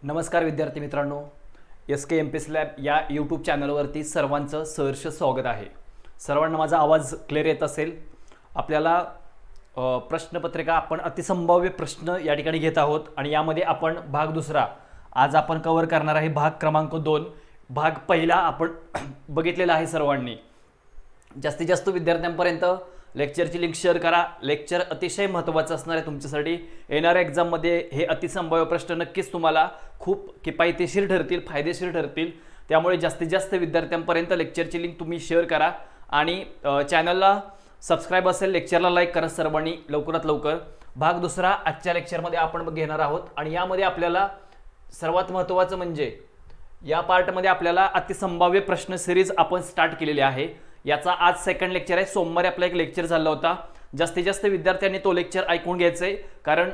नमस्कार विद्यार्थी मित्रांनो, SK MPS लॅब या यूट्यूब चॅनलवरती सर्वांचं सहर्ष स्वागत आहे। सर्वांना माझा आवाज क्लिअर येत असेल। आपल्याला प्रश्नपत्रिका आपण अतिसंभाव्य प्रश्न या ठिकाणी घेत आहोत आणि यामध्ये आपण भाग दुसरा आज आपण कव्हर करणार आहे। भाग क्रमांक 2 भाग पहिला आपण बघितलेला आहे। सर्वांनी जास्तीत जास्त विद्यार्थ्यांपर्यंत लेक्चरची लिंक शेअर करा। लेक्चर अतिशय महत्त्वाचं असणार आहे तुमच्यासाठी। येणाऱ्या एक्झाममध्ये हे अतिसंभाव्य प्रश्न नक्कीच तुम्हाला खूप किफायतशीर ठरतील, फायदेशीर ठरतील। त्यामुळे जास्तीत जास्त विद्यार्थ्यांपर्यंत लेक्चरची लिंक तुम्ही शेअर करा आणि चॅनलला सबस्क्राइब असेल, लेक्चरला लाईक करा सर्वांनी लवकरात लवकर। भाग दुसरा आजच्या लेक्चरमध्ये आपण घेणार आहोत आणि यामध्ये आपल्याला सर्वात महत्त्वाचं म्हणजे या पार्टमध्ये आपल्याला अतिसंभाव्य प्रश्न सिरीज आपण स्टार्ट केलेली आहे। याचा आज सेकंड लेक्चर आहे। सोमवारी आपला एक लेक्चर झाला होता। जास्तीत जास्त विद्यार्थ्यांनी तो लेक्चर ऐकून घ्यायचे, कारण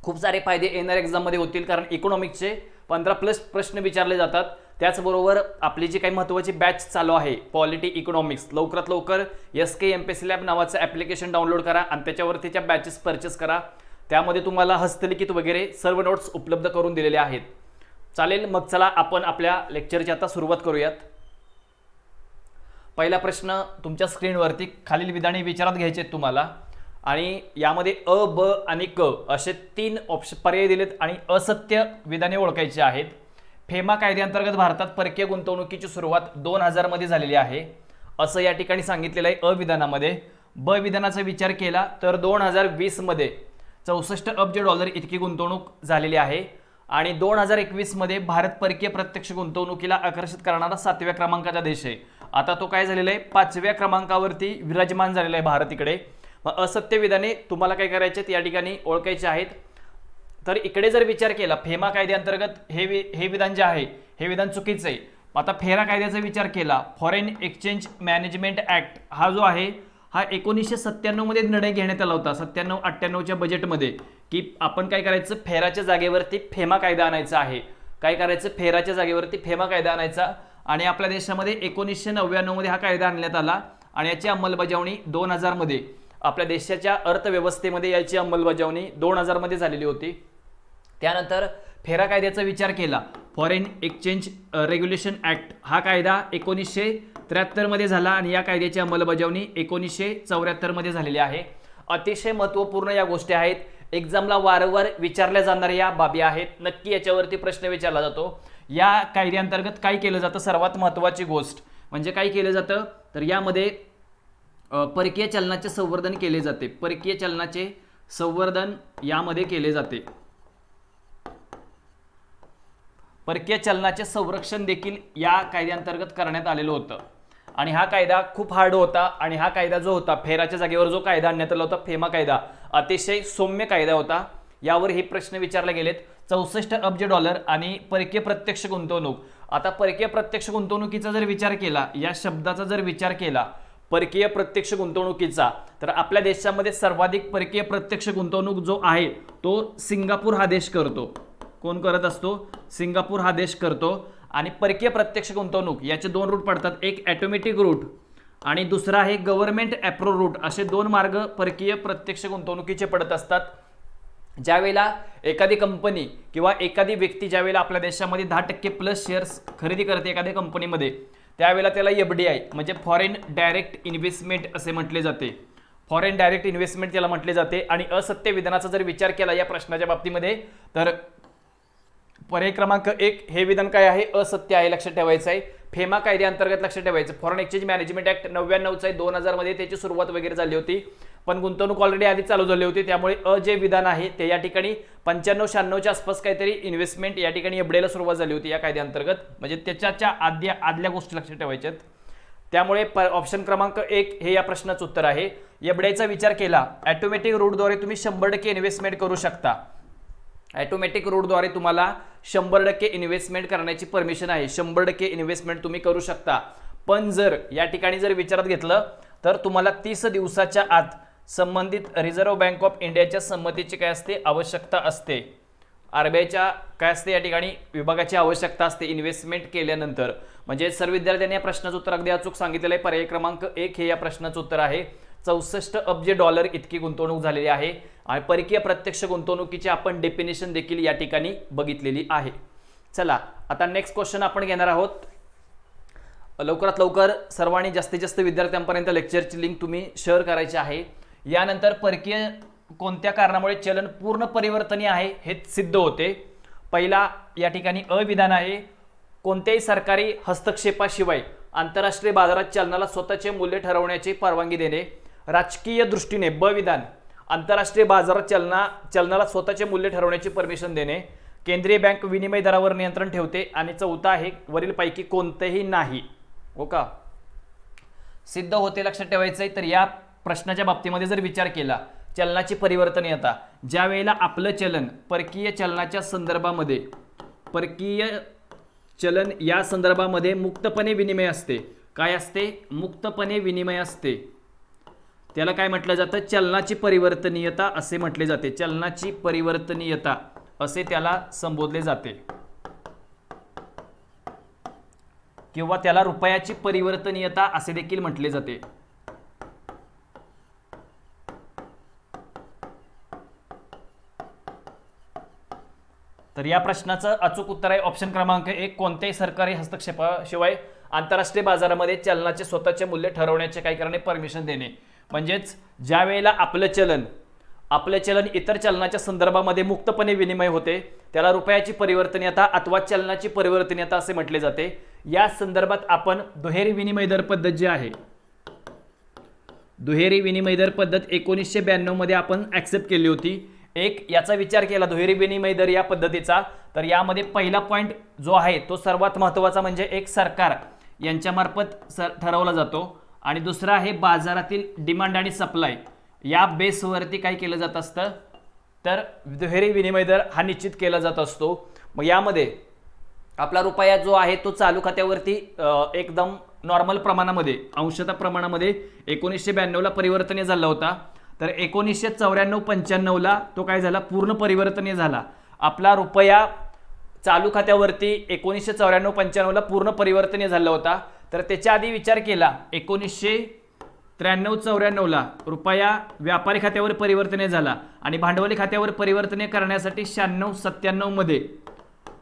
खूप सारे फायदे येणाऱ्या एक्झाममध्ये होतील। कारण इकॉनॉमिक्सचे 15+ प्रश्न विचारले जातात। त्याचबरोबर आपली जी काही महत्त्वाची बॅच चालू आहे पॉलिटी इकॉनॉमिक्स, लवकरात लवकर SK MPS लॅब नावाचं ॲप्लिकेशन डाउनलोड करा आणि त्याच्यावरतीच्या बॅचेस परचेस करा। त्यामध्ये तुम्हाला हस्तलिखित वगैरे सर्व नोट्स उपलब्ध करून दिलेले आहेत। चालेल, मग चला आपण आपल्या लेक्चरची आता सुरुवात करूयात। पहिला प्रश्न तुमच्या स्क्रीनवरती खालील विधाने विचारात घ्यायचे आहेत तुम्हाला आणि यामध्ये अ, ब आणि क असे 3 ऑप्शन पर्याय दिलेत आणि असत्य विधाने ओळखायची आहेत। फेमा कायद्याअंतर्गत भारतात परकीय गुंतवणुकीची सुरुवात 2000 मध्ये झालेली आहे असं या ठिकाणी सांगितलेलं आहे अ विधानामध्ये। ब विधानाचा विचार केला तर 2020 मध्ये 64 अब्ज डॉलर इतकी गुंतवणूक झालेली आहे आणि 2021 मध्ये भारत परकीय प्रत्यक्ष गुंतवणुकीला आकर्षित करणारा 7व्या क्रमांकाचा देश आहे। आता तो काय झालेला आहे, 5व्या क्रमांकावरती विराजमान झालेला आहे भारत इकडे। मग असत्य विधाने तुम्हाला काय करायचे या ठिकाणी ओळखायचे आहेत। तर इकडे जर विचार केला फेमा कायद्याअंतर्गत हे विधान जे आहे हे विधान चुकीचं आहे। आता फेरा कायद्याचा विचार केला, फॉरेन एक्सचेंज मॅनेजमेंट ऍक्ट हा जो आहे हा 1997 मध्ये निर्णय घेण्यात आला होता 97-98च्या बजेटमध्ये, की आपण काय करायचं, फेराच्या जागेवरती फेमा कायदा आणायचा आहे। काय करायचं, फेराच्या जागेवरती फेमा कायदा आणायचा आणि आपल्या देशामध्ये 1999 मध्ये हा कायदा आणण्यात आला आणि याची अंमलबजावणी 2000 मध्ये आपल्या देशाच्या अर्थव्यवस्थेमध्ये याची अंमलबजावणी 2000 मध्ये झालेली होती। त्यानंतर फेरा कायद्याचा विचार केला, फॉरेन एक्सचेंज रेग्युलेशन ऍक्ट हा कायदा 1973 मध्ये झाला आणि या कायद्याची अंमलबजावणी 1974 मध्ये झालेली आहे। अतिशय महत्त्वपूर्ण या गोष्टी आहेत, एक्झामला वारंवार विचारल्या जाणाऱ्या या बाबी आहेत। नक्की याच्यावरती प्रश्न विचारला जातो। या कायद्याअंतर्गत काय केलं जातं, सर्वात महत्त्वाची गोष्ट म्हणजे काय केलं जातं, तर यामध्ये परकीय चलनाचे संवर्धन केले जाते। परकीय चलनाचे संवर्धन यामध्ये केले जाते। परकीय चलनाचे संरक्षण देखील या कायद्याअंतर्गत करण्यात आलेलं होतं आणि हा कायदा खूप हार्ड होता आणि हा कायदा जो होता फेराच्या जागेवर जो कायदा आणण्यात आला होता फेमा कायदा, अतिशय सौम्य कायदा होता। यावर हे प्रश्न विचारले गेलेत। 64 अब्ज डॉलर आणि परकीय प्रत्यक्ष गुंतवणूक। आता परकीय प्रत्यक्ष गुंतवणुकीचा जर विचार केला, या शब्दाचा जर विचार केला परकीय प्रत्यक्ष गुंतवणुकीचा, तर आपल्या देशामध्ये सर्वाधिक परकीय प्रत्यक्ष गुंतवणूक जो आहे तो सिंगापूर हा देश करतो। कोण करत असतो, सिंगापूर हा देश करतो। आणि परकीय प्रत्यक्ष गुंतवणूक याचे 2 रूट पडतात, एक ऑटोमॅटिक रूट आणि दुसरा आहे गव्हर्नमेंट अप्रूव्ह रूट। असे 2 मार्ग परकीय प्रत्यक्ष गुंतवणुकीचे पडत असतात। ज्यावेळेला एखादी कंपनी किंवा एखादी व्यक्ती ज्यावेळेला आपल्या देशामध्ये 10% शेअर्स खरेदी करते एखाद्या कंपनीमध्ये, त्यावेळेला त्याला FDI म्हणजे फॉरेन डायरेक्ट इन्व्हेस्टमेंट असे म्हटले जाते। फॉरेन डायरेक्ट इन्व्हेस्टमेंट त्याला म्हटले जाते। आणि असत्य विधानाचा जर विचार केला या प्रश्नाच्या बाबतीमध्ये, तर पर्याय क्रमांक 1 हे विधान काय आहे, असत्य आहे, लक्षात ठेवायचं आहे। फेमा कायद्याअंतर्गत लक्षात ठेवायचं, फॉरेन एक्सचेंज मॅनेजमेंट ऍक्ट 99चा आहे, 2000 मध्ये त्याची सुरुवात वगैरे झाली होती, पण गुंतवणूक ऑलरेडी आधी चालू झाली होती। त्यामुळे जे विधान आहे ते या ठिकाणी 95-96च्या आसपास काहीतरी इन्व्हेस्टमेंट या ठिकाणी FDIला सुरुवात झाली होती या कायद्याअंतर्गत, म्हणजे त्याच्या आदल्या गोष्टी लक्षात ठेवायच्यात। त्यामुळे ऑप्शन क्रमांक 1 हे या प्रश्नाचं उत्तर आहे। FDIचा विचार केला, ऑटोमॅटिक रूटद्वारे तुम्ही 100% इन्व्हेस्टमेंट करू शकता। ऑटोमॅटिक रूटद्वारे तुम्हाला 100% इन्व्हेस्टमेंट करण्याची परमिशन आहे। 100% इन्व्हेस्टमेंट तुम्ही करू शकता, पण जर या ठिकाणी जर विचारात घेतलं तर तुम्हाला 30 दिवसाच्या आत संबंधित रिझर्व्ह बँक ऑफ इंडियाच्या संमतीची काय असते, आवश्यकता असते। RBIच्या काय असते या ठिकाणी विभागाची आवश्यकता असते इन्व्हेस्टमेंट केल्यानंतर। म्हणजे सर्व विद्यार्थ्यांनी या प्रश्नाचं उत्तर अगदी अचूक सांगितलेलं आहे। पर्याय क्रमांक 1 हे या प्रश्नाचं उत्तर आहे। $64 अब्ज इतकी गुंतवणूक झालेली आहे आणि परकीय प्रत्यक्ष गुंतवणुकीची आपण डेफिनेशन देखील या ठिकाणी बघितलेली आहे. चला आता नेक्स्ट क्वेश्चन आपण घेणार आहोत. लवकरात लवकर सर्वांनी जास्तीत जास्त विद्यार्थ्यांपर्यंत लेक्चरची लिंक तुम्ही शेअर करायची आहे. यानंतर परकीय कोणत्या कारणामुळे चलन पूर्ण परिवर्तनीय आहे हे सिद्ध होते. पहिला या ठिकाणी अविधान आहे, कोणत्याही सरकारी हस्तक्षेपाशिवाय आंतरराष्ट्रीय बाजारात चलनाला स्वतःचे मूल्य ठरवण्याची परवानगी देणे. राजकीय दृष्टीने ब विधान, आंतरराष्ट्रीय बाजारात चलनाला स्वतःचे मूल्य ठरवण्याची परमिशन देणे. केंद्रीय बँक विनिमय दरावर नियंत्रण ठेवते. आणि चौथा आहे वरील पैकी कोणतेही नाही. हो का, सिद्ध होते लक्षात ठेवायचंय. तर या प्रश्नाच्या बाबतीमध्ये जर विचार केला, चलनाची परिवर्तनीयता, ज्या वेळेला आपलं चलन परकीय चलनाच्या संदर्भामध्ये, परकीय चलन या संदर्भामध्ये मुक्तपणे विनिमय असते. काय असते? मुक्तपणे विनिमय असते. त्याला काय म्हटलं जातं? चलनाची परिवर्तनीयता असे म्हटले जाते. चलनाची परिवर्तनीयता असे त्याला संबोधले जाते, किंवा त्याला रुपयाची परिवर्तनीयता असे देखील म्हटले जाते. तर या प्रश्नाचं अचूक उत्तर आहे ऑप्शन क्रमांक 1, कोणत्याही सरकारी हस्तक्षेपाशिवाय आंतरराष्ट्रीय बाजारामध्ये चलनाचे स्वतःचे मूल्य ठरवण्याचे काही कारणे परमिशन देणे. म्हणजेच ज्या वेळेला आपलं चलन इतर चलनाच्या संदर्भामध्ये मुक्तपणे विनिमय होते, त्याला रुपयाची परिवर्तनीयता अथवा चलनाची परिवर्तनीयता असे म्हटले जाते. या संदर्भात आपण दुहेरी विनिमय दर पद्धत जी आहे, दुहेरी विनिमय दर पद्धत 1992 मध्ये आपण ऍक्सेप्ट केली होती. एक याचा विचार केला दुहेरी विनिमय दर या पद्धतीचा, तर यामध्ये पहिला पॉइंट जो आहे तो सर्वात महत्त्वाचा म्हणजे एक सरकार यांच्यामार्फत ठरवला जातो, आणि दुसरा आहे बाजारातील डिमांड आणि सप्लाय या बेसवरती काय केलं जात असतं, तर दुहेरी विनिमय दर हा निश्चित केला जात असतो. मग यामध्ये आपला रुपया जो आहे तो चालू खात्यावरती एकदम नॉर्मल प्रमाणामध्ये, अंशतः प्रमाणामध्ये 1992 ला परिवर्तनीय झाला होता. तर 1994-95 तो काय झाला? पूर्ण परिवर्तनीय झाला. आपला रुपया चालू खात्यावरती 1994-95 पूर्ण परिवर्तनीय झाला होता. तर त्याच्या आधी विचार केला 1993-94 रुपया व्यापारी खात्यावर परिवर्तनीय झाला, आणि भांडवली खात्यावर परिवर्तनीय करण्यासाठी 96-97 मध्ये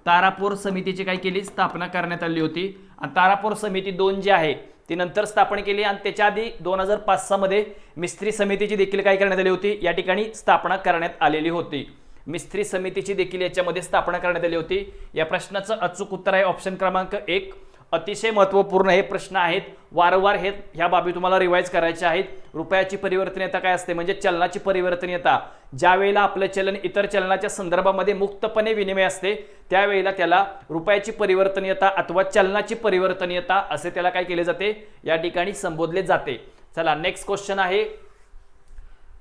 तारापूर समितीची काय केली? स्थापना करण्यात आली होती. आणि तारापूर समिती 2 जी आहे ती नंतर स्थापन केली, आणि त्याच्या आधी 2005-06 मध्ये मिस्त्री समितीची देखील काय करण्यात आली होती? या ठिकाणी स्थापना करण्यात आलेली होती. मिस्त्री समितीची देखील याच्यामध्ये स्थापना करण्यात आली होती. या प्रश्नाचं अचूक उत्तर आहे ऑप्शन क्रमांक 1. अतिशय महत्त्वपूर्ण हे प्रश्न आहेत, वारंवार ह्या बाबी तुम्हाला रिवाइज करायच्या आहेत. रुपयाची परिवर्तनीयता काय असते? म्हणजे चलनाची परिवर्तनीयता. ज्या वेळेला आपलं चलन इतर चलनाच्या संदर्भामध्ये मुक्तपणे विनिमय असते, त्यावेळेला त्याला रुपयाची परिवर्तनीयता अथवा चलनाची परिवर्तनीयता असे त्याला काय केले जाते? या ठिकाणी संबोधले जाते. चला नेक्स्ट क्वेश्चन आहे,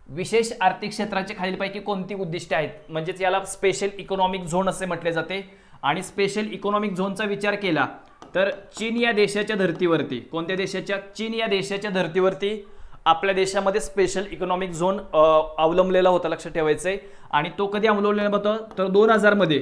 विशेष आर्थिक क्षेत्राचे खालीलपैकी कोणती उद्दिष्टे आहेत? म्हणजेच याला स्पेशल इकॉनॉमिक झोन असे म्हटले जाते. आणि स्पेशल इकॉनॉमिक झोनचा विचार केला तर चीन या देशाच्या धर्तीवरती, कोणत्या देशाच्या? चीन या देशाच्या धर्तीवरती आपल्या देशामध्ये स्पेशल इकॉनॉमिक झोन अवलंबलेला होता, लक्षात ठेवायचंय. आणि तो कधी अवलंबलेला होता? तर 2000 मध्ये.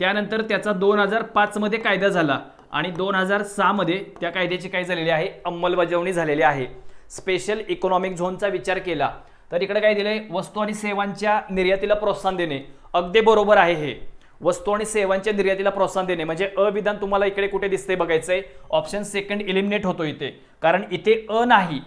त्यानंतर त्याचा 2005 मध्ये कायदा झाला, आणि 2006 मध्ये त्या कायद्याची काय झालेली आहे? अंमलबजावणी झालेली आहे. स्पेशल इकॉनॉमिक झोनचा विचार केला तर इकडे काय दिलंय? वस्तू आणि सेवांच्या निर्यातीला प्रोत्साहन देणे. अगदी बरोबर आहे हे. वस्तू आणि सेवांच्या निर्यातीला प्रोत्साहन देणे म्हणजे अविधान तुम्हाला इकडे कुठे दिसते बघायचंय. ऑप्शन सेकंड इलिमिनेट होतो इथे, कारण इथे नाही,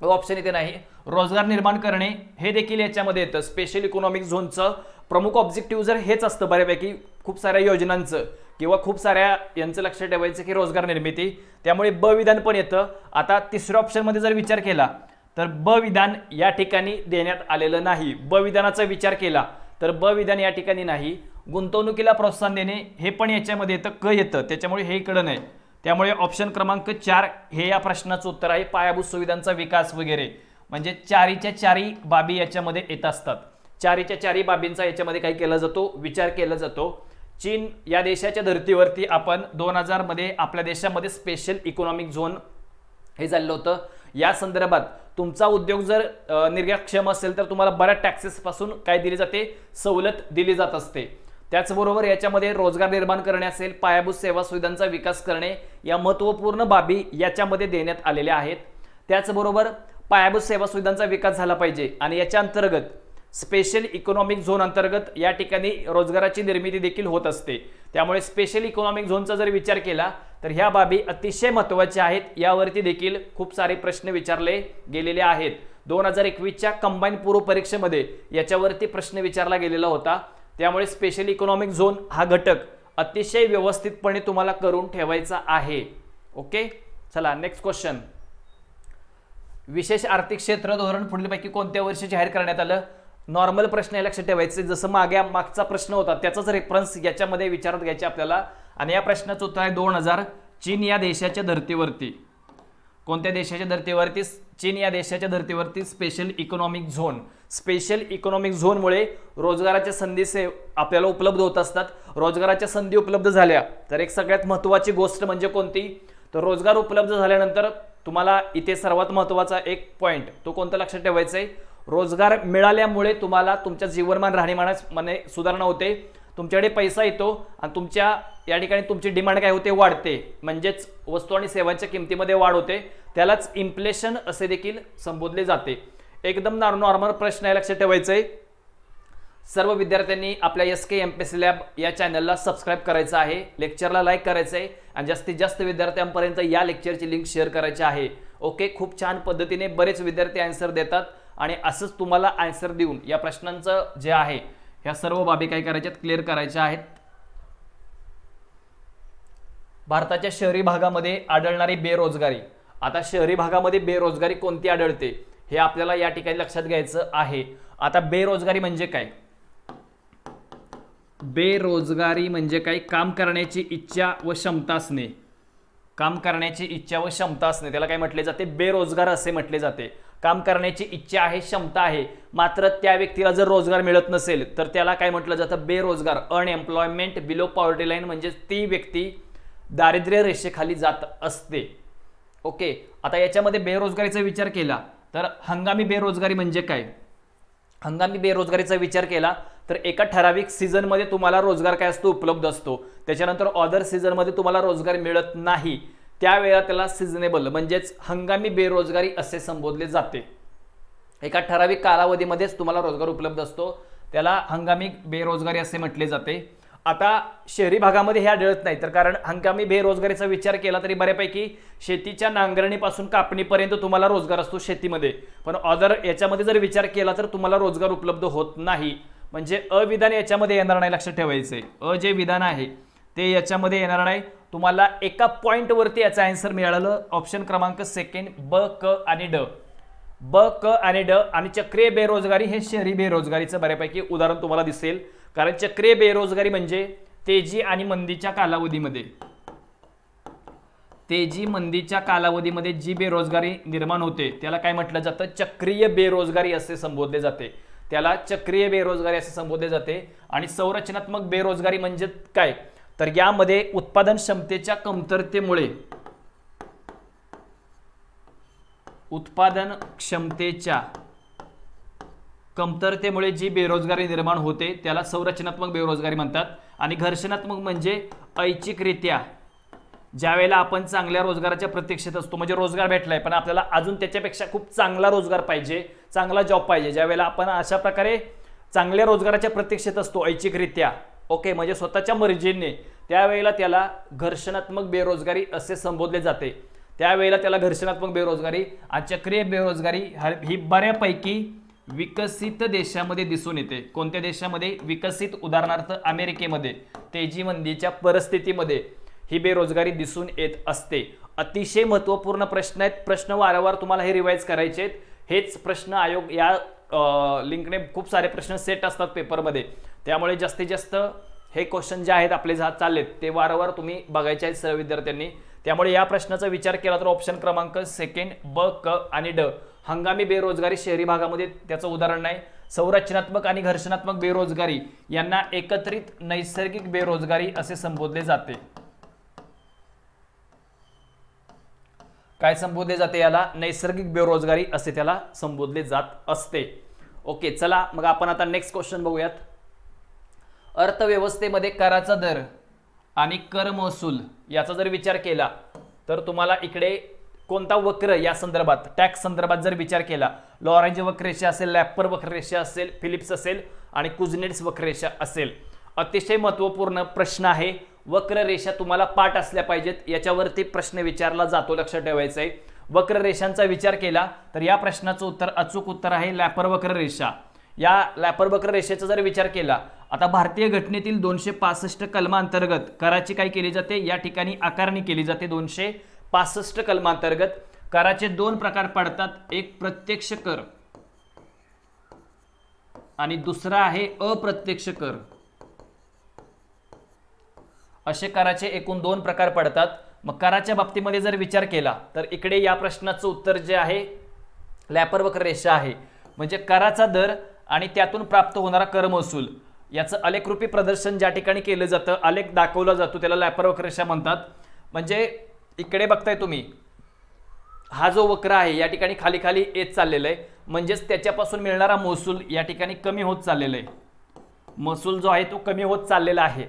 ऑप्शन इथे नाही. रोजगार निर्माण करणे हे देखील याच्यामध्ये येतं. स्पेशल इकॉनॉमिक झोनचं प्रमुख ऑब्जेक्टिव्ह जर हेच असतं बऱ्यापैकी खूप साऱ्या योजनांचं किंवा खूप साऱ्या यांचं लक्षात ठेवायचं की रोजगार निर्मिती, त्यामुळे ब विधान पण येतं. आता तिसऱ्या ऑप्शनमध्ये जर विचार केला तर ब विधान या ठिकाणी देण्यात आलेलं नाही. ब विधानाचा विचार केला तर ब विधान या ठिकाणी नाही. गुंतवणुकीला प्रोत्साहन देणे हे पण याच्यामध्ये येतं, क येतं, त्याच्यामुळे हे इकडं नाही. त्यामुळे ऑप्शन क्रमांक 4 हे या प्रश्नाचं उत्तर आहे. पायाभूत सुविधांचा विकास वगैरे म्हणजे चारीच्या चारी बाबी याच्यामध्ये येत असतात. चारीच्या चारी बाबींचा याच्यामध्ये काय केला जातो? विचार केला जातो. चीन या देशाच्या धर्तीवरती आपण 2000 मध्ये आपल्या देशामध्ये स्पेशल इकॉनॉमिक झोन हे झालं होतं. या संदर्भात तुमचा उद्योग जर निर्यातक्षम असेल तर तुम्हाला बऱ्याच टॅक्सेस पासून काय दिली जाते? सवलत दिली जात असते. त्याचबरोबर याच्यामध्ये रोजगार निर्माण करणे असेल, पायाभूत सेवा सुविधांचा विकास करणे या महत्त्वपूर्ण बाबी याच्यामध्ये देण्यात आलेल्या आहेत. त्याचबरोबर पायाभूत सेवा सुविधांचा विकास झाला पाहिजे आणि याच्या अंतर्गत स्पेशल इकॉनॉमिक झोन अंतर्गत या ठिकाणी रोजगाराची निर्मिती देखील होत असते। त्यामुळे स्पेशल इकॉनॉमिक झोनचा जर विचार केला तर ह्या बाबी अतिशय महत्त्वाच्या आहेत, यावरती देखील खूप सारे प्रश्न विचारले गेलेले आहेत। 2021च्या कंबाईन पूर्व परीक्षेमध्ये याच्यावरती प्रश्न विचारला गेलेला होता। त्यामुळे स्पेशल इकॉनॉमिक झोन हा घटक अतिशय व्यवस्थितपणे तुम्हाला करून ठेवायचा आहे। ओके, चला नेक्स्ट क्वेश्चन। विशेष आर्थिक क्षेत्र धोरण पुढीलपैकी कोणत्या वर्षी जाहीर करण्यात आलं? नॉर्मल प्रश्न लक्षात ठेवायचे, जसं मागचा प्रश्न होता त्याचाच रेफरन्स याच्यामध्ये विचारत घ्यायचे आपल्याला। आणि या प्रश्नाचं उत्तर आहे 2000। चीन या देशाच्या धर्तीवरती, कोणत्या देशाच्या धर्तीवरती? चीन या देशाच्या धर्तीवरती special economic zone. Special economic झोनमुळे रोजगाराच्या संधी आपल्याला उपलब्ध होत असतात। रोजगाराच्या संधी उपलब्ध झाल्या तर एक सगळ्यात महत्त्वाची गोष्ट म्हणजे कोणती? तर रोजगार उपलब्ध झाल्यानंतर तुम्हाला इथे सर्वात महत्त्वाचा एक पॉइंट तो कोणता लक्षात ठेवायचा आहे? रोजगार मिळाल्यामुळे तुम्हाला तुमच्या जीवनमान राहणीमानामध्ये सुधारणा होते, तुमच्याकडे पैसा येतो आणि तुमच्या या ठिकाणी तुमची डिमांड काय होते? वाढते, म्हणजेच वस्तू आणि सेवांच्या किमतीमध्ये वाढ होते। त्यालाच इन्फ्लेशन असे देखील संबोधले जाते। एकदम नॉर्मल प्रश्न आहे, लक्षात ठेवायचं आहे। सर्व विद्यार्थ्यांनी आपल्या SK लॅब या चॅनलला सबस्क्राईब करायचं आहे, लेक्चरला लाईक करायचं आहे आणि जास्तीत जास्त विद्यार्थ्यांपर्यंत या लेक्चरची लिंक शेअर करायची आहे। ओके, खूप छान पद्धतीने बरेच विद्यार्थी आन्सर देतात आणि असंच तुम्हाला आन्सर देऊन या प्रश्नांचं जे आहे ह्या सर्व बाबी काय करायच्यात? क्लिअर करायच्या आहेत। भारताच्या शहरी भागामध्ये आढळणारी बेरोजगारी। आता शहरी भागामध्ये बेरोजगारी कोणती आढळते हे आपल्याला या ठिकाणी लक्षात घ्यायचं आहे। आता बेरोजगारी म्हणजे काय? बेरोजगारी म्हणजे काय? काम करण्याची इच्छा व क्षमता असणे। काम करण्याची इच्छा व क्षमता असणे त्याला काय म्हटले जाते? बेरोजगार असे म्हटले जाते। काम करण्याची इच्छा आहे, क्षमता आहे, मात्र त्या व्यक्तीला जर रोजगार मिळत नसेल तर त्याला काय म्हटलं जातं? बेरोजगार, अनएम्प्लॉयमेंट बिलो पॉवर्टी लाईन, म्हणजे ती व्यक्ती दारिद्र्य रेषेखाली जात असते। ओके, आता याच्यामध्ये बेरोजगारीचा विचार केला तर हंगामी बेरोजगारी म्हणजे काय? हंगामी बेरोजगारीचा विचार केला तर एका ठराविक सीझनमध्ये तुम्हाला रोजगार काय असतो? उपलब्ध असतो, त्याच्यानंतर अदर सीझनमध्ये तुम्हाला रोजगार मिळत नाही, त्यावेळेला त्याला सीझनेबल म्हणजेच हंगामी बेरोजगारी असे संबोधले जाते। एका ठराविक कालावधीमध्येच तुम्हाला रोजगार उपलब्ध असतो, त्याला हंगामी बेरोजगारी असे म्हटले जाते। आता शहरी भागामध्ये हे आढळत नाही, तर कारण हंगामी बेरोजगारीचा विचार केला तरी बऱ्यापैकी शेतीच्या नांगरणीपासून कापणीपर्यंत तुम्हाला रोजगार असतो शेतीमध्ये, पण अदर याच्यामध्ये जर विचार केला तर तुम्हाला रोजगार उपलब्ध होत नाही, म्हणजे अविधान याच्यामध्ये येणार नाही, लक्षात ठेवायचंय। जे विधान आहे ते याच्यामध्ये येणार नाही। तुम्हाला एका पॉइंटवरती याचा आन्सर मिळालं, ऑप्शन क्रमांक सेकंड ब, क आणि ड। ब, क आणि ड। आणि चक्रीय बेरोजगारी हे शहरी बेरोजगारीचं बऱ्यापैकी उदाहरण तुम्हाला दिसेल, कारण चक्रीय बेरोजगारी म्हणजे तेजी आणि मंदीच्या कालावधीमध्ये, तेजी मंदीच्या कालावधीमध्ये जी बेरोजगारी निर्माण होते त्याला काय म्हटलं जातं? चक्रीय बेरोजगारी असे संबोधले जाते, त्याला चक्रीय बेरोजगारी असे संबोधले जाते। आणि संरचनात्मक बेरोजगारी म्हणजे काय? तर यामध्ये उत्पादन क्षमतेच्या कमतरतेमुळे, उत्पादन क्षमतेच्या कमतरतेमुळे जी बेरोजगारी निर्माण होते त्याला संरचनात्मक बेरोजगारी म्हणतात। आणि घर्षणात्मक म्हणजे ऐच्छिकरित्या ज्यावेळेला आपण चांगल्या रोजगाराच्या प्रतीक्षेत असतो, म्हणजे रोजगार भेटलाय पण आपल्याला अजून त्याच्यापेक्षा खूप चांगला रोजगार पाहिजे, चांगला जॉब पाहिजे, ज्यावेळेला आपण अशा प्रकारे चांगल्या रोजगाराच्या प्रतीक्षेत असतो ऐच्छिकरित्या, ओके, म्हणजे स्वतःच्या मर्जीने, त्यावेळेला त्याला घर्षणात्मक बेरोजगारी असे संबोधले जाते। त्यावेळेला त्याला घर्षणात्मक बेरोजगारी आणि चक्रीय बेरोजगारी ही बऱ्यापैकी विकसित देशामध्ये दिसून येते। कोणत्या देशामध्ये? विकसित, उदाहरणार्थ अमेरिकेमध्ये तेजी मंदीच्या परिस्थितीमध्ये ही बेरोजगारी दिसून येत असते। अतिशय महत्त्वपूर्ण प्रश्न आहेत, प्रश्न वारंवार तुम्हाला हे रिवाइज करायचे आहेत। हेच प्रश्न आयोग या लिंकने खूप सारे प्रश्न सेट असतात पेपरमध्ये, त्यामुळे जास्तीत जास्त हे क्वेश्चन जे आहेत आपले चाललेत ते वारंवार तुम्ही बघायचे आहेत सर्व विद्यार्थ्यांनी। त्यामुळे या प्रश्नाचा विचार केला तर ऑप्शन क्रमांक सेकंड ब, क आणि ड। हंगामी बेरोजगारी शहरी भागामध्ये त्याचं उदाहरण नाही। संरचनात्मक आणि घर्षणात्मक बेरोजगारी यांना एकत्रित नैसर्गिक बेरोजगारी असे संबोधले जाते। काय संबोधले जाते? याला नैसर्गिक बेरोजगारी असे त्याला संबोधले जात असते। ओके, चला मग आपण आता नेक्स्ट क्वेश्चन बघूयात। अर्थव्यवस्थेमध्ये कराचा दर आणि कर महसूल याचा जर विचार केला तर तुम्हाला इकडे कोणता वक्र या संदर्भात टॅक्स संदर्भात जर विचार केला, लॉरेंज वक्ररेषा असेल, लॅपर वक्ररेषा असेल, फिलिप्स असेल आणि कुझनेट्स वक्ररेषा असेल. अतिशय महत्त्वपूर्ण प्रश्न आहे. वक्ररेषा तुम्हाला पाठ असल्या पाहिजेत, याच्यावरती प्रश्न विचारला जातो, लक्षात ठेवायचं आहे. वक्ररेषांचा विचार केला तर या प्रश्नाचं उत्तर, अचूक उत्तर आहे लॅपर वक्ररेषा. या लॅपर वक्ररेषेचा जर विचार केला, आता भारतीय घटनेतील 265 कलमांतर्गत कराची काय केली जाते, या ठिकाणी आकारणी केली जाते. 265 कलमांतर्गत कराचे 2 प्रकार पडतात, एक प्रत्यक्ष कर आणि दुसरा आहे अप्रत्यक्ष कर. असे कराचे एकूण 2 प्रकार पडतात. मग कराच्या बाबतीमध्ये जर विचार केला तर इकडे या प्रश्नाचं उत्तर जे आहे लॅपर वक्ररेषा आहे. म्हणजे कराचा दर आणि त्यातून प्राप्त होणारा कर महसूल याचं आलेखरूपी प्रदर्शन ज्या ठिकाणी केलं जातं, आलेख दाखवला जातो, त्याला लॅपर वक्ररेषा म्हणतात. म्हणजे इकडे बघताय तुम्ही, हा जो वक्र आहे या ठिकाणी खाली खाली येत चाललेला आहे, म्हणजेच त्याच्यापासून मिळणारा महसूल या ठिकाणी कमी होत चाललेला आहे. महसूल जो आहे तो कमी होत चाललेला आहे.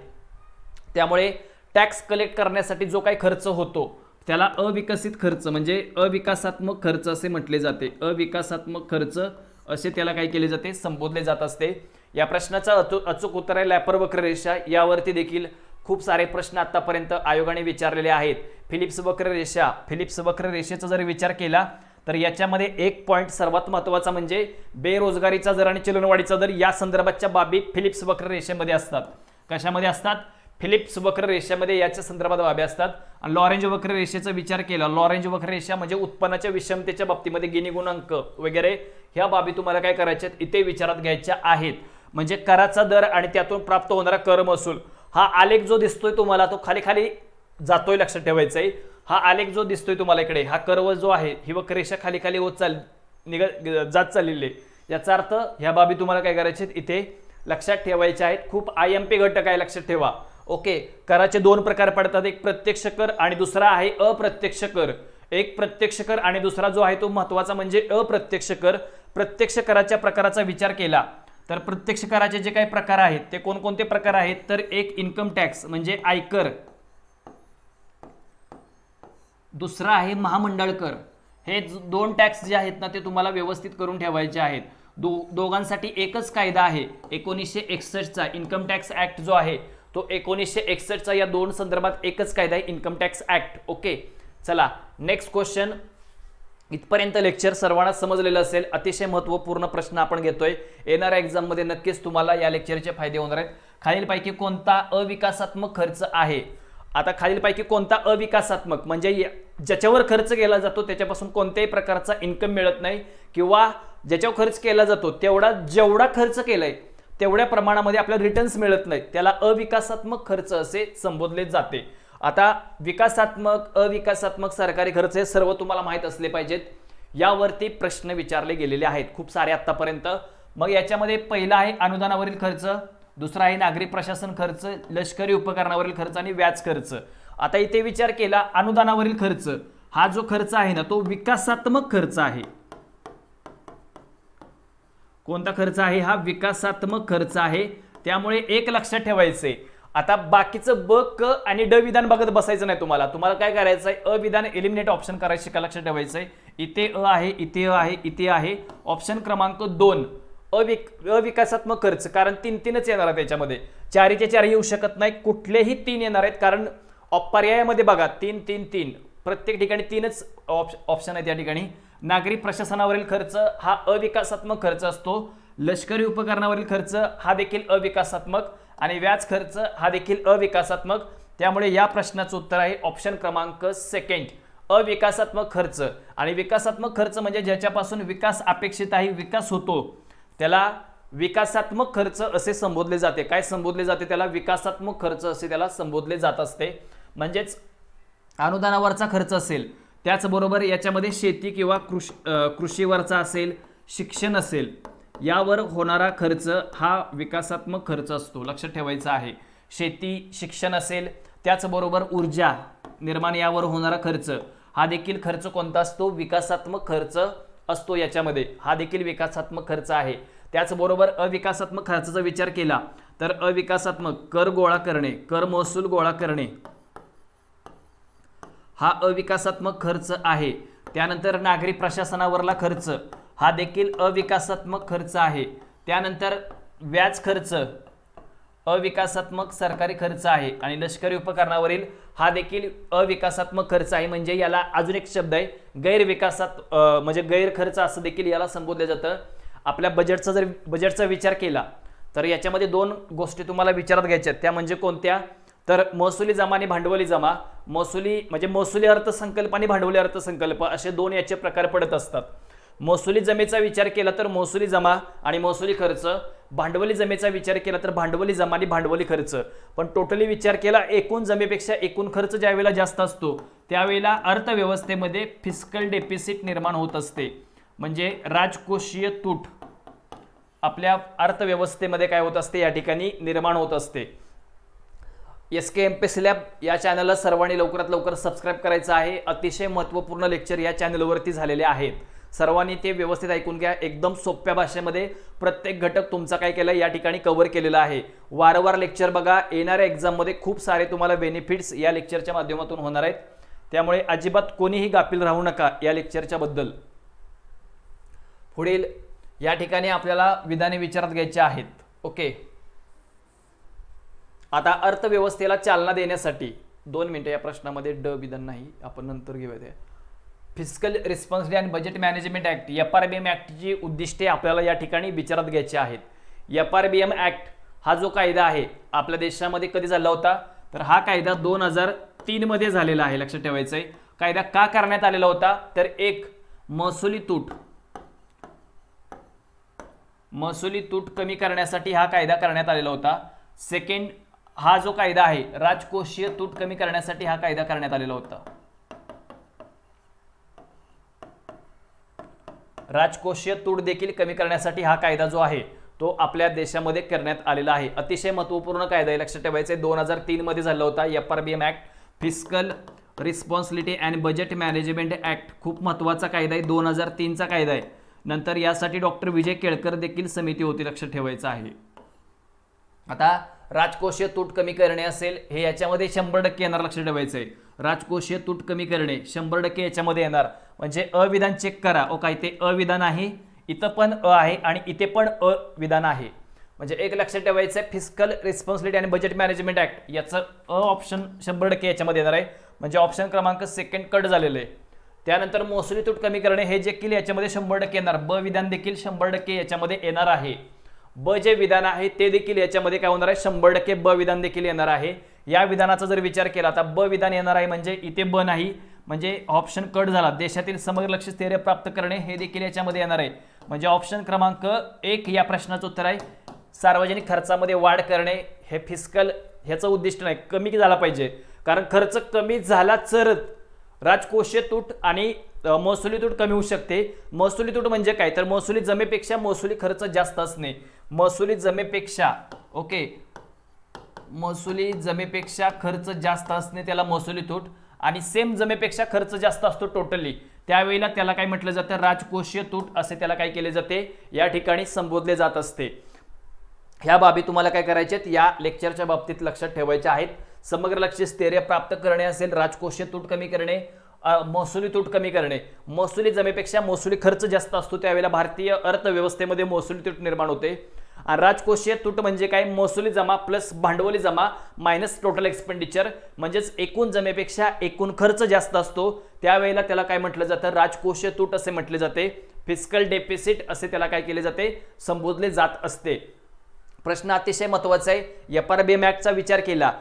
त्यामुळे टॅक्स कलेक्ट करण्यासाठी जो काही खर्च होतो त्याला अविकसित खर्च म्हणजे अविकासात्मक खर्च असे म्हटले जाते. अविकासात्मक खर्च असे त्याला काय केले जाते, संबोधले जात असते. या प्रश्नाचं अचूक उत्तर आहे लॅपर वक्ररेषा. यावरती देखील खूप सारे प्रश्न आतापर्यंत आयोगाने विचारलेले आहेत. फिलिप्स वक्ररेषा, फिलिप्स वक्ररेषेचा जर विचार केला तर याच्यामध्ये एक पॉईंट सर्वात महत्त्वाचा म्हणजे बेरोजगारीचा दर आणि चलनवाढीचा दर या संदर्भाच्या बाबी फिलिप्स वक्ररेषेमध्ये असतात. कशामध्ये असतात? फिलिप्स वक्ररेषेमध्ये याच्या संदर्भात बाबी असतात. आणि लॉरेंज वक्ररेषेचा विचार केला, लॉरेंज वक्ररेषा म्हणजे उत्पन्नाच्या विषमतेच्या बाबतीमध्ये गिनी गुणांक वगैरे ह्या बाबी तुम्हाला काय करायच्या इथे विचारात घ्यायच्या आहेत. म्हणजे कराचा दर आणि त्यातून प्राप्त होणारा कर महसूल, हा आलेख जो दिसतोय तुम्हाला तो खाली खाली जातोय, लक्षात ठेवायचं आहे. हा आलेख जो दिसतोय तुम्हाला इकडे, हा कर्व जो आहे, ही वक्ररेषा खाली खाली होत जात चाललेली आहे. याचा अर्थ ह्या बाबी तुम्हाला काय करायचे इथे लक्षात ठेवायच्या आहेत. खूप IMP घटक आहे, लक्षात ठेवा. ओके, कराचे 2 प्रकार पडतात, एक प्रत्यक्ष कर आणि दुसरा आहे अप्रत्यक्ष कर. एक प्रत्यक्ष कर आणि दुसरा जो आहे तो महत्त्वाचा म्हणजे अप्रत्यक्ष कर. प्रत्यक्ष कराच्या प्रकाराचा विचार केला तर प्रत्यक्ष कराचे जे काही प्रकार आहेत ते कोणकोणते प्रकार आहेत, तर एक इन्कम टॅक्स म्हणजे आयकर, दुसरा आहे महामंडळ कर. हे 2 टॅक्स जे आहेत ना ते तुम्हाला व्यवस्थित करून ठेवायचे आहेत. दोघांसाठी एकच कायदा आहे 1961चा इन्कम टॅक्स ऍक्ट जो आहे तो 1961चा. या 2 संदर्भात एकच कायदा आहे, इन्कम टॅक्स ऍक्ट. ओके, चला नेक्स्ट क्वेश्चन. इथपर्यंत लेक्चर सर्वांना समजलेलं असेल. अतिशय महत्त्वपूर्ण प्रश्न आपण घेतोय. येणाऱ्या एक्झाममध्ये नक्कीच तुम्हाला या लेक्चरचे फायदे होणार आहेत. खालीलपैकी कोणता अविकासात्मक खर्च आहे? आता खालीलपैकी कोणता अविकासात्मक म्हणजे ज्याच्यावर खर्च केला जातो त्याच्यापासून कोणत्याही प्रकारचा इन्कम मिळत नाही, किंवा ज्याच्यावर खर्च केला जातो जेवढा खर्च केलाय तेवढ्या प्रमाणामध्ये आपल्याला रिटर्न्स मिळत नाही, त्याला अविकासात्मक खर्च असे संबोधले जाते. आता विकासात्मक, अविकासात्मक, सरकारी खर्च हे सर्व तुम्हाला माहित असले पाहिजेत. यावरती प्रश्न विचारले गेलेले आहेत खूप सारे आतापर्यंत. मग याच्यामध्ये पहिला आहे अनुदानावरील खर्च, दुसरा आहे नागरी प्रशासन खर्च, लष्करी उपकरणावरील खर्च आणि व्याज खर्च. आता इथे विचार केला अनुदानावरील खर्च, हा जो खर्च आहे ना तो विकासात्मक खर्च आहे. कोणता खर्च आहे? हा विकासात्मक खर्च आहे. त्यामुळे एक लक्षात ठेवायचंय, आता बाकीचं ब, क आणि ड विधान बघत बसायचं नाही. तुम्हाला काय करायचं आहे, अविधान एलिमिनेट ऑप्शन करायचे का, लक्षात ठेवायचंय. इथे अ आहे, इथे अ आहे, इथे आहे. ऑप्शन क्रमांक 2 अविकासात्मक खर्च, कारण 3-3च येणार आहे त्याच्यामध्ये, 4चे 4 येऊ शकत नाही, कुठलेही 3 येणार आहेत. कारण पर्यायामध्ये बघा 3 3 3 प्रत्येक ठिकाणी 3च ऑप्शन आहेत. या ठिकाणी नागरी प्रशासनावरील खर्च हा अविकासात्मक खर्च असतो, लष्करी उपकरणावरील खर्च हा देखील अविकासात्मक आणि व्याज खर्च हा देखील अविकासात्मक. त्यामुळे या प्रश्नाचं उत्तर आहे ऑप्शन क्रमांक 2 अविकासात्मक खर्च. आणि विकासात्मक खर्च म्हणजे ज्याच्यापासून विकास अपेक्षित आहे, विकास होतो, त्याला विकासात्मक खर्च असे संबोधले जाते. काय संबोधले जाते? त्याला विकासात्मक खर्च असे त्याला संबोधले जात असते. म्हणजेच अनुदानावरचा खर्च असेल, त्याचबरोबर याच्यामध्ये शेती किंवा कृषीवरचा असेल, शिक्षण असेल, यावर होणारा खर्च हा विकासात्मक खर्च असतो, लक्षात ठेवायचं आहे. शेती, शिक्षण असेल, त्याचबरोबर ऊर्जा निर्माण यावर होणारा खर्च हा देखील खर्च कोणता असतो? विकासात्मक खर्च असतो. याच्यामध्ये हा देखील विकासात्मक खर्च आहे. त्याचबरोबर अविकासात्मक खर्चाचा विचार केला तर अविकासात्मक कर गोळा करणे, कर महसूल गोळा करणे, हा अविकासात्मक खर्च आहे. त्यानंतर नागरी प्रशासनावरला खर्च हा देखील अविकासात्मक खर्च आहे. त्यानंतर व्याज खर्च अविकासात्मक सरकारी खर्च आहे. आणि लष्करी उपकरणावरील हा देखील अविकासात्मक खर्च आहे. म्हणजे याला अजून एक शब्द आहे म्हणजे गैर खर्च असं देखील याला संबोधलं जातं. आपल्या बजेटचा विचार केला तर याच्यामध्ये दोन गोष्टी तुम्हाला विचारात घ्यायच्या त्या म्हणजे कोणत्या, तर महसुली जमा आणि भांडवली जमा. महसुली अर्थसंकल्प आणि भांडवली अर्थसंकल्प असे दोन याचे प्रकार पडत असतात. महसुली जमेचा विचार केला तर महसुली जमा आणि महसुली खर्च, भांडवली जमेचा विचार केला तर भांडवली जमा आणि भांडवली खर्च. पण टोटली विचार केला एकूण जमेपेक्षा एकूण खर्च ज्या वेळेला जास्त असतो त्यावेळेला अर्थव्यवस्थेमध्ये फिस्कल डेफिसिट निर्माण होत असते. म्हणजे राजकोषीय तूट आपल्या अर्थव्यवस्थेमध्ये काय होत असते या ठिकाणी निर्माण होत असते. SKMPSC लॅब या चॅनलला सर्वांनी लवकरात लवकर सबस्क्राईब करायचं आहे. अतिशय महत्त्वपूर्ण लेक्चर या चॅनलवरती झालेले आहेत. सर्वांनी ते व्यवस्थित ऐकून घ्या. एकदम सोप्या भाषेमध्ये प्रत्येक घटक तुमचा काय केला या ठिकाणी कव्हर केलेला आहे. वारंवार लेक्चर बघा. येणाऱ्या एक्झाममध्ये खूप सारे तुम्हाला बेनिफिट्स या लेक्चरच्या माध्यमातून होणार आहेत. त्यामुळे अजिबात कोणीही गाफील राहू नका या लेक्चरच्या बद्दल. पुढील या ठिकाणी आपल्याला विधाने विचारात घ्यायची आहेत. ओके, आता अर्थव्यवस्थेला चालना देण्यासाठी 2 मिनिटं या प्रश्नामध्ये विधान नाही, आपण नंतर घेऊया ते. फिस्कल रिस्पॉन्सिबिलिटी आणि बजेट मॅनेजमेंट ऍक्ट FRBM ऍक्टची उद्दिष्टे आपल्याला या ठिकाणी विचारात घ्यायची आहेत. FRBM ऍक्ट हा जो कायदा आहे आपल्या देशामध्ये कधी झाला होता, तर हा कायदा 2003 मध्ये झालेला आहे. लक्षात ठेवायचं आहे. कायदा का करण्यात आलेला होता, तर एक महसुली तूट कमी करण्यासाठी हा कायदा करण्यात आलेला होता. सेकंड, हा जो कायदा आहे राजकोषीय तूट कमी करण्यासाठी हा कायदा करण्यात आलेला होता. राजकोषीय तूट देखील कमी करण्यासाठी हा कायदा जो आहे तो आपल्या देशामध्ये करण्यात आलेला आहे. अतिशय महत्त्वपूर्ण कायदा आहे. लक्षात ठेवायचं आहे. 2003 मध्ये झाला होता FRBM act, fiscal responsibility and budget management act. खूप महत्त्वाचा कायदा आहे. 2003 चा कायदा आहे. नंतर यासाठी डॉक्टर विजय केळकर देखील समिती होती. लक्षात ठेवायचं आहे. आता राजकोषीय तूट कमी करणे असेल हे याच्यामध्ये 100% येणार. लक्षात ठेवायचं आहे. राजकोषीय तूट कमी करणे 100% याच्यामध्ये येणार. म्हणजे अविधान चेक करा. ओके, ते अविधान आहे, इथं पण आहे आणि इथे पण अविधान आहे. म्हणजे एक लक्षात ठेवायचं आहे, फिस्कल रिस्पॉन्सिबिलिटी आणि बजेट मॅनेजमेंट ऍक्ट याचं ऑप्शन 100% याच्यामध्ये येणार आहे. म्हणजे ऑप्शन क्रमांक 2 कट झालेलं आहे. त्यानंतर महसुली तूट कमी करणे हे जे केले याच्यामध्ये 100% येणार. विधान देखील 100% याच्यामध्ये येणार आहे. जे विधान आहे ते देखील याच्यामध्ये काय होणार आहे, 100% विधान देखील येणार आहे. या विधानाचा जर विचार केला तर विधान येणार आहे, म्हणजे इथे नाही, म्हणजे ऑप्शन कट झाला. देशातील समग्र लक्ष्य स्थैर्य प्राप्त करणे हे देखील याच्यामध्ये येणार आहे. म्हणजे ऑप्शन क्रमांक 1 या प्रश्नाचं उत्तर आहे. सार्वजनिक खर्चामध्ये वाढ करणे हे फिस्कल ह्याचं उद्दिष्ट नाही, कमी झाला पाहिजे. कारण खर्च कमी झाला तर राजकोषीय तूट आणि महसुली तूट कमी होऊ शकते. महसुली तूट म्हणजे काय, तर महसुली जमेपेक्षा महसुली खर्च जास्त असणे. महसुली जमेपेक्षा महसुली जमेपेक्षा खर्च जास्त असणे त्याला महसुली तूट. आणि सेम जमेपेक्षा खर्च जास्त असतो टोटली, त्यावेळेला त्याला काय म्हटलं जातं, राजकोषीय तूट असे त्याला काय केले जाते या ठिकाणी संबोधले जात असते. ह्या बाबी तुम्हाला काय करायच्यात या लेक्चरच्या बाबतीत लक्षात ठेवायच्या आहेत. समग्र लक्ष्य स्थैर्य प्राप्त करणे असेल, राजकोषीय तूट कमी करणे, महसुली तूट कमी करणे. महसुली जमेपेक्षा महसुली खर्च जास्त असतो त्यावेळेला भारतीय अर्थव्यवस्थेमध्ये महसुली तूट निर्माण होते. आणि राजकोषीय तूट म्हणजे काय, महसुली जमा प्लस भांडवली जमा मायनस टोटल एक्सपेंडिचर. म्हणजेच एकूण जमेपेक्षा एकूण खर्च जास्त असतो त्यावेळेला त्याला काय म्हटलं जातं, राजकोषीय तूट असे म्हटले जाते. फिस्कल डेफिसिट असे त्याला काय केले जाते, संबोधले जात असते. प्रश्न अतिशय महत्त्वाचा आहे. FRBM ऍक्टचा विचार केला,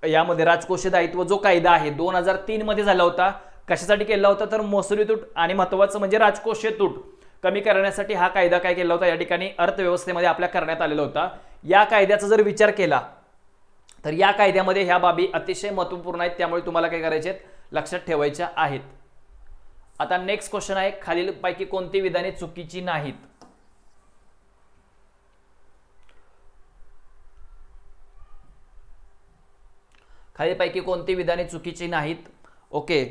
यामध्ये राजकोषीय दायित्व जो कायदा आहे 2003 मध्ये झाला होता. कशासाठी केला होता, तर महसुली तूट आणि महत्त्वाचं म्हणजे राजकोषीय तूट कमी करण्यासाठी हा कायदा काय केला होता या ठिकाणी अर्थव्यवस्थेमध्ये आपल्या करण्यात आलेला होता. या कायद्याचा जर विचार केला तर या कायद्यामध्ये ह्या बाबी अतिशय महत्त्वपूर्ण आहेत, त्यामुळे तुम्हाला काय करायचे लक्षात ठेवायच्या आहेत. आता नेक्स्ट क्वेश्चन आहे, खालीलपैकी कोणती विधाने चुकीची नाहीत. खालीलपैकी कोणती विधाने चुकीची नाहीत. ओके,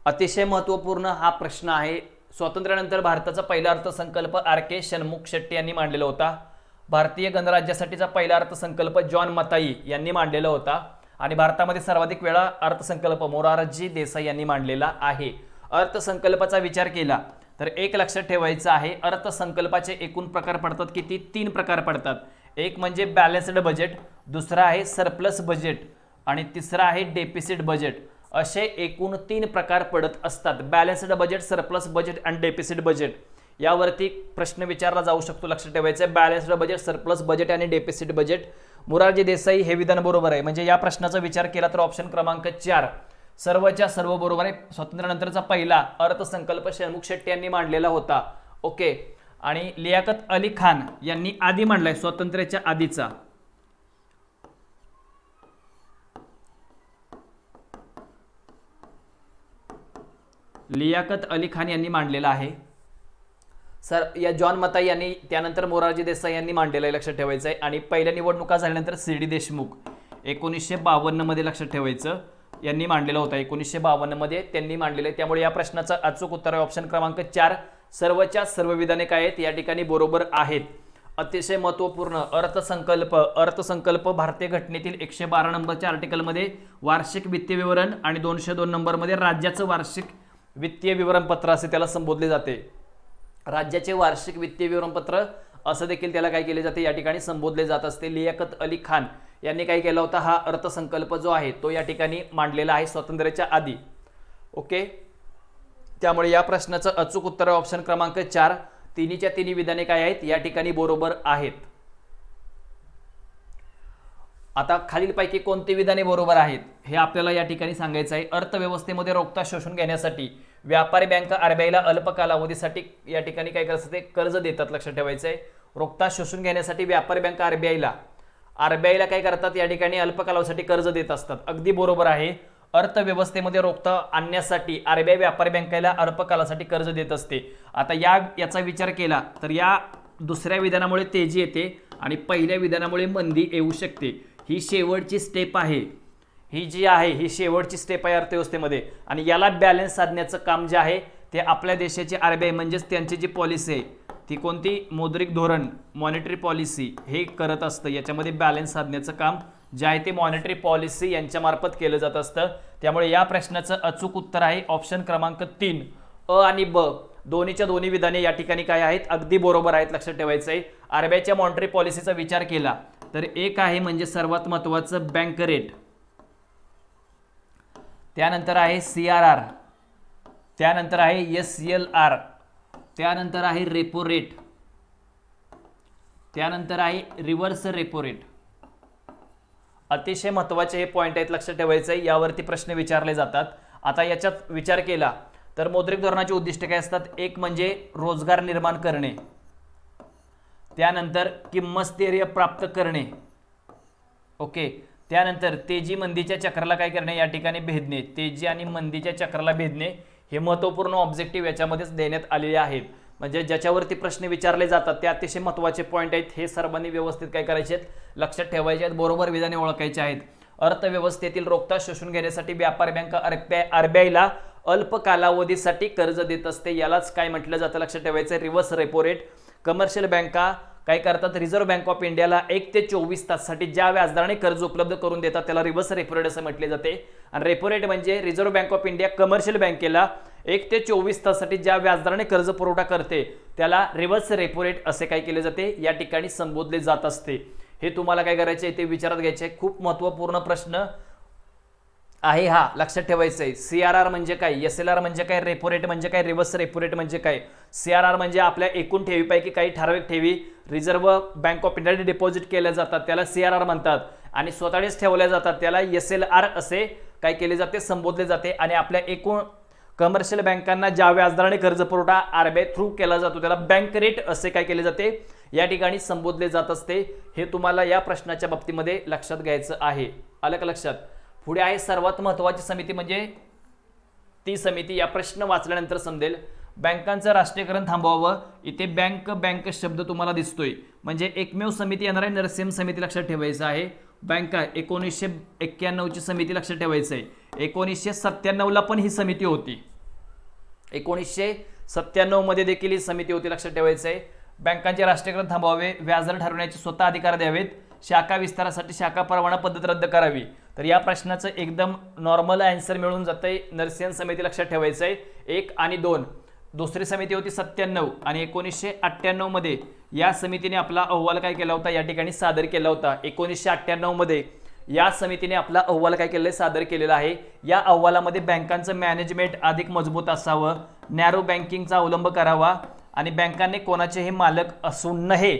अतिशय महत्त्वपूर्ण हा प्रश्न आहे. स्वातंत्र्यानंतर भारताचा पहिला अर्थसंकल्प RK षण्मुख शेट्टी यांनी मांडलेला होता. भारतीय गणराज्यासाठीचा पहिला अर्थसंकल्प जॉन मताई यांनी मांडलेला होता. आणि भारतामध्ये सर्वाधिक वेळा अर्थसंकल्प मोरारजी देसाई यांनी मांडलेला आहे. अर्थसंकल्पाचा विचार केला तर एक लक्षात ठेवायचं आहे, अर्थसंकल्पाचे एकूण प्रकार पडतात किती? 3 प्रकार पडतात. एक म्हणजे बॅलन्स्ड बजेट, दुसरा आहे सरप्लस बजेट आणि तिसरा आहे डेफिसिट बजेट. असे एकूण 3 प्रकार पडत असतात. बॅलन्स्ड बजेट, सरप्लस बजेट आणि डेफिसिट बजेट यावरती प्रश्न विचारला जाऊ शकतो. लक्षात ठेवायचं बॅलन्स्ड बजेट, सरप्लस बजेट आणि डेफिसिट बजेट. मोरारजी देसाई हे विधान बरोबर आहे. म्हणजे या प्रश्नाचा विचार केला तर ऑप्शन क्रमांक 4 सर्वच्या सर्व बरोबर आहे. स्वातंत्र्यानंतरचा पहिला अर्थसंकल्प शैमुख शेट्टी यांनी मांडलेला होता. ओके. आणि लियाकत अली खान यांनी आधी मांडलाय, स्वातंत्र्याच्या आधीचा. लियाकत अली खान यांनी मांडलेला आहे. सर या जॉन मताई यांनी, त्यानंतर मोरारजी देसाई यांनी मांडलेला आहे. लक्षात ठेवायचं आहे. आणि पहिल्या निवडणुका झाल्यानंतर सी डी देशमुख 1952 मध्ये लक्षात ठेवायचं यांनी मांडलेला होता. 1952 मध्ये त्यांनी मांडलेलं आहे. त्यामुळे या प्रश्नाचं अचूक उत्तर आहे ऑप्शन क्रमांक 4 सर्वच्या सर्व विधाने काय आहेत या ठिकाणी बरोबर आहेत. अतिशय महत्त्वपूर्ण अर्थसंकल्प भारतीय घटनेतील 112 नंबरच्या आर्टिकलमध्ये वार्षिक वित्तीय विवरण आणि 202 नंबरमध्ये राज्याचं वार्षिक वित्तीय विवरणपत्र असे त्याला संबोधले जाते. राज्याचे वार्षिक वित्तीय विवरणपत्र असं देखील त्याला काय केले जाते या ठिकाणी संबोधले जात असते. लियाकत अली खान यांनी काय केला होता, हा अर्थसंकल्प जो आहे तो या ठिकाणी मांडलेला आहे स्वातंत्र्याच्या आधी. ओके. त्यामुळे या प्रश्नाचं अचूक उत्तर ऑप्शन क्रमांक 4 तिन्हीच्या तिन्ही विधाने काय आहेत या ठिकाणी बरोबर आहेत. आता खालीलपैकी कोणती विधाने बरोबर आहेत हे आपल्याला या ठिकाणी सांगायचं आहे. अर्थव्यवस्थेमध्ये रोखता शोषून घेण्यासाठी व्यापारी बँका आरबीआयला अल्प कालावधीसाठी या ठिकाणी काय करत असते, कर्ज देतात. लक्षात ठेवायचं आहे. रोखता शोषून घेण्यासाठी व्यापारी बँका आरबीआयला काय करतात या ठिकाणी अल्प कालावधीसाठी कर्ज देत असतात. अगदी बरोबर आहे. अर्थव्यवस्थेमध्ये रोखता आणण्यासाठी आरबीआय व्यापारी बँकेला अल्प कालासाठी कर्ज देत असते. आता याचा विचार केला तर या दुसऱ्या विधानामुळे तेजी येते आणि पहिल्या विधानामुळे मंदी येऊ शकते. ही शेवटची स्टेप आहे. ही जी आहे ही शेवटची स्टेप आहे अर्थव्यवस्थेमध्ये आणि याला बॅलन्स साधण्याचं काम जे आहे ते आपल्या देशाची आरबीआय म्हणजेच त्यांची जी पॉलिसी आहे ती कोणती, मौद्रिक धोरण, मॉनिटरी पॉलिसी हे करत असतं. याच्यामध्ये बॅलन्स साधण्याचं काम जे आहे ते मॉनिटरी पॉलिसी यांच्या मार्फत केलं जात असतं. त्यामुळे या प्रश्नाचं अचूक उत्तर आहे ऑप्शन क्रमांक 3 अ आणि ब दोन्हीच्या दोन्ही विधाने या ठिकाणी काय आहेत, अगदी बरोबर आहेत. लक्षात ठेवायचं आहे. आरबीआयच्या मॉनिटरी पॉलिसीचा विचार केला तर एक आहे म्हणजे सर्वात महत्त्वाचं बँक रेट, त्यानंतर आहे CRR, त्यानंतर आहे SLR, त्यानंतर आहे रेपो रेट, त्यानंतर आहे रिव्हर्स रेपो रेट. अतिशय महत्त्वाचे हे पॉईंट आहेत. लक्षात ठेवायचं आहे. यावरती प्रश्न विचारले जातात. आता याच्यात विचार केला तर मौद्रिक धोरणाची उद्दिष्टे काय असतात, एक म्हणजे रोजगार निर्माण करणे, त्यानंतर किंमत स्थैर्य प्राप्त करणे. ओके. त्यानंतर तेजी मंदीच्या चक्राला काय करणे या ठिकाणी भेदणे. तेजी आणि मंदीच्या चक्राला भेदणे हे महत्त्वपूर्ण ऑब्जेक्टिव्ह याच्यामध्येच देण्यात आलेले आहेत. म्हणजे ज्याच्यावरती प्रश्न विचारले जातात ते अतिशय महत्त्वाचे पॉईंट आहेत. हे सर्वांनी व्यवस्थित काय करायचे आहेत, लक्षात ठेवायचे आहेत, बरोबर विधाने ओळखायचे आहेत. अर्थव्यवस्थेतील रोखता शोषून घेण्यासाठी व्यापारी बँका आरबीआयला अल्प कालावधीसाठी कर्ज देत असते. यालाच काय म्हटलं जातं, लक्षात ठेवायचं, रिव्हर्स रेपो रेट. कमर्शियल बँका काय करतात, रिझर्व्ह बँक ऑफ इंडियाला 1 ते 24 तासासाठी ज्या व्याजदराने कर्ज उपलब्ध करून देतात त्याला रिव्हर्स रेपो रेट असं म्हटले जाते. आणि रेपो रेट म्हणजे reserve bank of India commercial बँकेला 1 ते 24 तासासाठी ज्या व्याजदराने कर्ज पुरवठा करते त्याला रिव्हर्स रेपो रेट असे काय केले जाते या ठिकाणी संबोधले जात असते. हे तुम्हाला काय करायचे ते विचारात घ्यायचे. खूप महत्त्वपूर्ण प्रश्न आहे हा, लक्षात ठेवायचं आहे. CRR म्हणजे काय, SLR म्हणजे काय, रेपो रेट म्हणजे काय, रिव्हर्स रेपो रेट म्हणजे काय. CRR म्हणजे आपल्या एकूण ठेवीपैकी काही ठराविक ठेवी रिझर्व्ह बँक ऑफ इंडियाने डिपॉझिट केल्या जातात त्याला CRR म्हणतात आणि स्वतःच ठेवल्या जातात त्याला SLR असे काय केले जाते, संबोधले जाते. आणि आपल्या एकूण कमर्शियल बँकांना ज्या व्याजदराने कर्ज पुरवठा आरबीआय थ्रू केला जातो त्याला बँक रेट असे काय केले जाते या ठिकाणी संबोधले जात असते. हे तुम्हाला या प्रश्नाच्या बाबतीमध्ये लक्षात घ्यायचं आहे. आलं का लक्षात. पुढे आहे सर्वात महत्त्वाची समिती म्हणजे ती समिती या प्रश्न वाचल्यानंतर समजेल. बँकांचं राष्ट्रीयकरण थांबवावं. इथे बँक शब्द तुम्हाला दिसतोय म्हणजे एकमेव समिती येणार आहे नरसिंह समिती. लक्षात ठेवायचं आहे. बँका 1991 ची समिती लक्षात ठेवायचं आहे. 1997 पण ही समिती होती. 1997 मध्ये देखील ही समिती होती. लक्षात ठेवायचं आहे. बँकांचे राष्ट्रीयकरण थांबवावे, व्याजदर ठरवण्याचे स्वतः अधिकार द्यावेत, शाखा विस्तारासाठी शाखा परवाना पद्धत रद्द करावी. तर या प्रश्नाचं एकदम नॉर्मल आन्सर मिळून जातंय. नरसिंह समिती लक्षात ठेवायचं आहे 1 आणि 2. दुसरी समिती होती 97 आणि 1998 मध्ये या समितीने आपला अहवाल काय केला होता, या ठिकाणी सादर केला होता. 1998 मध्ये या समितीने आपला अहवाल काय केलेला सादर केलेला आहे. या अहवालामध्ये बँकांचं मॅनेजमेंट अधिक मजबूत असावं, नॅरो बँकिंगचा अवलंब करावा आणि बँकांनी कोणाचेही मालक असू नये,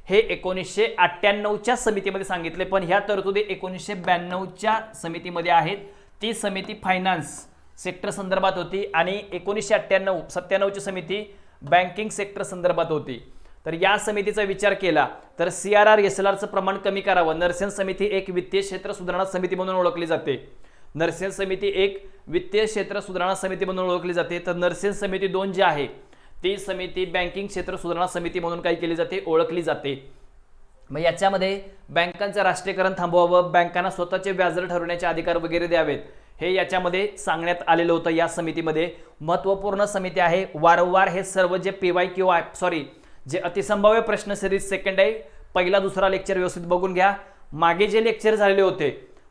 हे 1998च्या समितीमध्ये सांगितले. पण ह्या तरतुदी 1992च्या समितीमध्ये आहेत. ती समिती फायनान्स सेक्टर संदर्भात होती आणि 1997ची समिती बँकिंग सेक्टर संदर्भात होती. तर या समितीचा विचार केला तर CRR SLRचं प्रमाण कमी करावं. नरसिंह समिती एक वित्तीय क्षेत्र सुधारणा समिती म्हणून ओळखली जाते. नरसिंह समिती एक वित्तीय क्षेत्र सुधारणा समिती म्हणून ओळखली जाते. तर नरसिंह समिती 2 जी आहे ती समिती बँकिंग क्षेत्र सुधारणा समिती म्हणून काय केली जाते, ओळखली जाते. मग याच्यामध्ये बँकांचं राष्ट्रीयकरण थांबवावं, बँकांना स्वतःचे व्याजदर ठरवण्याचे अधिकार वगैरे द्यावेत, हे याच्यामध्ये सांगण्यात आलेलं होतं. या समितीमध्ये महत्त्वपूर्ण समिती आहे. वारंवार हे सर्व जे PYQ जे अतिसंभाव्य प्रश्न सिरीज सेकंड आहे, पहिला दुसरा लेक्चर व्यवस्थित बघून घ्या. मागे जे लेक्चर झालेले होते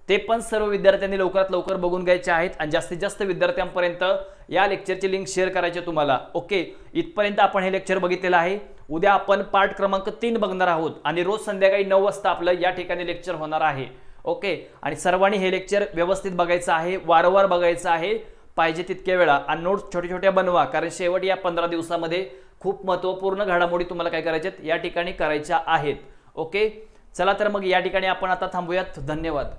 ते पण सर्व विद्यार्थ्यांनी लवकरात लवकर बघून घ्यायचे आहेत आणि जास्तीत जास्त विद्यार्थ्यांपर्यंत या लेक्चरची लिंक शेअर करायची तुम्हाला. ओके, इथपर्यंत आपण हे लेक्चर बघितलेलं आहे. उद्या आपण पार्ट क्रमांक 3 बघणार आहोत आणि रोज संध्याकाळी 9 वाजता आपलं या ठिकाणी लेक्चर होणार आहे. ओके, आणि सर्वांनी हे लेक्चर व्यवस्थित बघायचं आहे, वारंवार बघायचं आहे, पाहिजे तितक्या वेळा, आणि नोट्स छोट्या छोट्या बनवा, कारण शेवट या 15 दिवसामध्ये खूप महत्त्वपूर्ण घडामोडी तुम्हाला काय करायच्यात या ठिकाणी करायच्या आहेत. ओके, चला तर मग या ठिकाणी आपण आता थांबूयात. धन्यवाद.